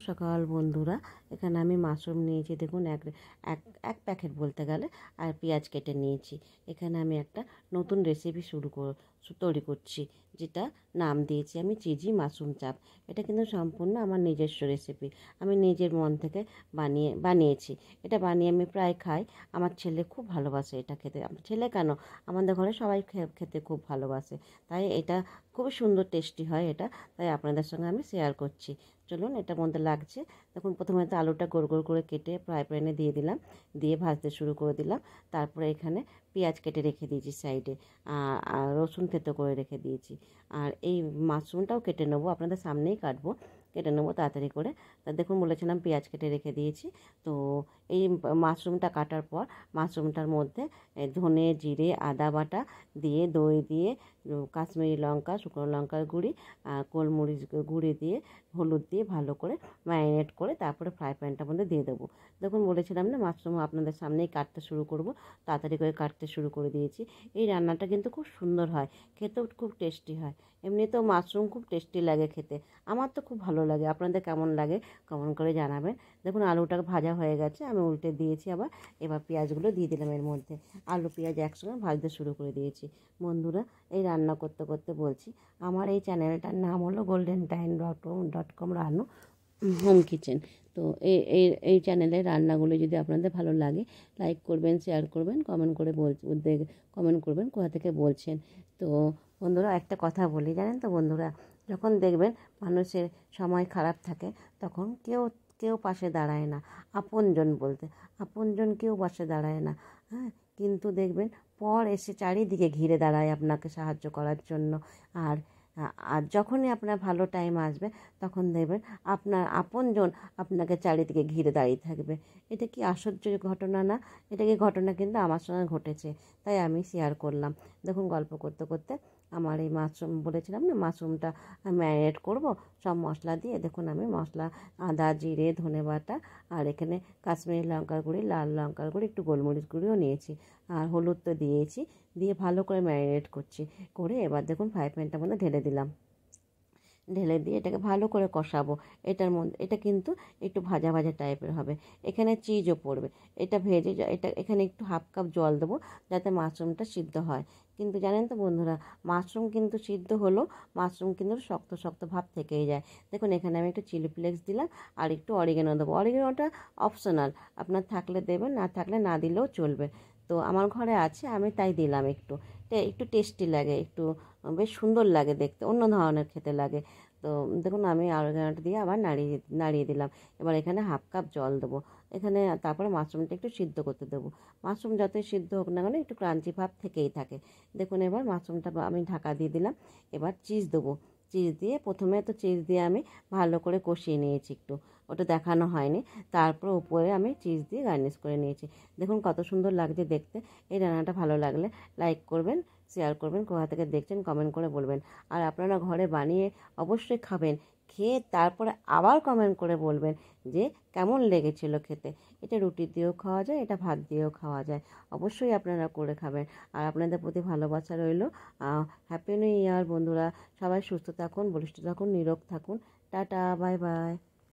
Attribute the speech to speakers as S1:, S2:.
S1: সকাল বন্ধুরা, এখানে আমি মাশরুম নিয়েছি। দেখুন এক এক এক প্যাকেট বলতে গেলে, আর পেঁয়াজ কেটে নিয়েছি। এখানে আমি একটা নতুন রেসিপি তৈরি করছি, যেটা নাম দিয়েছি আমি চিজি মাশরুম চাপ। এটা কিন্তু সম্পূর্ণ আমার নিজস্ব রেসিপি, আমি নিজের মন থেকে বানিয়েছি। এটা বানিয়ে আমি প্রায় খাই। আমার ছেলে খুব ভালোবাসে এটা খেতে। আমার ছেলে কেন, আমাদের ঘরে সবাই খেতে খুব ভালোবাসে। তাই এটা খুবই সুন্দর টেস্টি হয় এটা, তাই আপনাদের সঙ্গে আমি শেয়ার করছি। চলুন, এটার মধ্যে লাগছে। দেখুন, প্রথমে তো আলুটা গোল গোল করে কেটে ফ্রাই প্যানে দিয়ে দিলাম, দিয়ে ভাজতে শুরু করে দিলাম। তারপরে এখানে পেঁয়াজ কেটে রেখে দিয়েছি সাইডে, আর রসুন থেতো করে রেখে দিয়েছি। আর এই মাশরুমটাও কেটে নেবো, আপনাদের সামনেই কাটবো, কেটে নেবো তাড়াতাড়ি করে। তা দেখুন, বলেছিলাম পেঁয়াজ কেটে রেখে দিয়েছি। তো এই মাশরুমটা কাটার পর মাশরুমটার মধ্যে ধনে জিরে আদা বাটা দিয়ে, দই দিয়ে, কাশ্মীরি লঙ্কা, শুকনো লঙ্কার গুঁড়ি, গোলমরিচ গুঁড়ি দিয়ে, হলুদ দিয়ে ভালো করে ম্যারিনেট করে তারপরে ফ্রাই প্যানটার মধ্যে দিয়ে দেবো। দেখুন, বলেছিলাম না মাশরুম আপনাদের সামনেই কাটতে শুরু করব, তাড়াতাড়ি করে কাটতে শুরু করে দিয়েছি। এই রান্নাটা কিন্তু খুব সুন্দর হয়, খেতেও খুব টেস্টি হয়। এমনিতেও মাশরুম খুব টেস্টি লাগে খেতে, আমার তো খুব ভালো লাগে। আপনাদের কেমন লাগে কমেন্ট করে জানাবেন। দেখুন, আলুটা ভাজা হয়ে গেছে, আমি উল্টে দিয়েছি আবার। এবার পেঁয়াজগুলো দিয়ে দিলাম এর মধ্যে, আলু পেঁয়াজ একসঙ্গে ভাজতে শুরু করে দিয়েছি। বন্ধুরা, এই রান্না করতে করতে বলছি, আমার এই চ্যানেলটার নাম হলো golden time.com রান্না হোম কিচেন। তো এই চ্যানেলের রান্নাগুলো যদি আপনাদের ভালো লাগে, লাইক করবেন, শেয়ার করবেন, কমেন্ট করবেন কোথা থেকে বলছেন। তো বন্ধুরা, একটা কথা বলি, জানেন তো বন্ধুরা, যখন দেখবেন মানুষের সময় খারাপ থাকে, তখন কেউ কেউ পাশে দাঁড়ায় না। আপনজন কেউ পাশে দাঁড়ায় না, হ্যাঁ। কিন্তু দেখবেন পর এসে চারিদিকে ঘিরে দাঁড়ায় আপনাকে সাহায্য করার জন্য। আর আর যখনই আপনার ভালো টাইম আসবে, তখন দেখবেন আপনার আপনজন আপনাকে চারিদিকে ঘিরে দাঁড়িয়ে থাকবে। এটা কি আশ্চর্য ঘটনা না? ঘটনা কিন্তু আমার সঙ্গে ঘটেছে, তাই আমি শেয়ার করলাম। দেখুন, গল্প করতে করতে আমার এই মাশরুম, বলেছিলাম না মাশরুমটা ম্যারিনেট করব সব মশলা দিয়ে। দেখুন, আমি মশলা আদা জিরে ধনে বাটা, আর এখানে কাশ্মীরি লঙ্কার গুঁড়ি, লাল লঙ্কার গুঁড়ি, একটু গোলমরিচ গুঁড়িও নিয়েছি, আর হলুদ তো দিয়েছি। দিয়ে ভালো করে ম্যারিনেট করে এবার দেখুন ফ্রাই প্যানটার মধ্যে ঢেলে দিয়ে এটাকে ভালো করে কষাবো। এটা কিন্তু একটু ভাজা ভাজা টাইপের হবে। এখানে চিজও পড়বে। এখানে একটু হাফ কাপ জল দেবো, যাতে মাশরুমটা সিদ্ধ হয়। কিন্তু জানেন তো বন্ধুরা, মাশরুম কিন্তু সিদ্ধ হলো, মাশরুম কিন্তু শক্ত শক্ত ভাব থেকেই যায়। দেখুন, এখানে আমি একটু চিলি ফ্লেক্স দিলাম, আর একটু অরিগেনো দেবো। অরিগেনোটা অপশনাল, আপনার থাকলে দেবেন, না থাকলে না দিলেও চলবে। তো আমার ঘরে আছে, আমি তাই দিলাম। একটু টেস্টি লাগে, একটু বেশ সুন্দর লাগে দেখতে, অন্য ধরনের খেতে লাগে। তো দেখুন, আমি অরিগ্যানোটা দিয়ে আবার নাড়িয়ে দিলাম। এবার এখানে হাফ কাপ জল দেবো। তারপরে মাশরুমটা একটু সিদ্ধ করতে দেবো। মাশরুম যতই সিদ্ধ হোক না কেন, একটু ক্রাঞ্চি ভাব থেকেই থাকে। দেখুন, এবার মাশরুমটা আমি ঢাকা দিয়ে দিলাম। এবার চিজ দেবো। প্রথমে তো চিজ দিয়ে আমি ভালো করে কষিয়ে নিয়েছি, একটু ওটা দেখানো হয়নি। তারপর উপরে আমি চিজ দিয়ে গার্নিশ করে নিয়েছি। দেখুন কত সুন্দর লাগছে দেখতে। এই রান্নাটা ভালো লাগলে লাইক করবেন, শেয়ার করবেন, কোথা থেকে দেখছেন কমেন্ট করে বলবেন। আর আপনারা ঘরে বানিয়ে অবশ্যই খাবেন, খেয়ে তারপরে আবার কমেন্ট করে বলবেন যে কেমন লেগেছিল খেতে। এটা রুটি দিয়েও খাওয়া যায়, এটা ভাত দিয়েও খাওয়া যায়। অবশ্যই আপনারা করে খাবেন। আর আপনাদের প্রতি ভালোবাসা রইল। হ্যাপি নিউ ইয়ার বন্ধুরা। সবাই সুস্থ থাকুন, বলিষ্ঠ থাকুন, নিরোগ থাকুন। Tata, bye bye.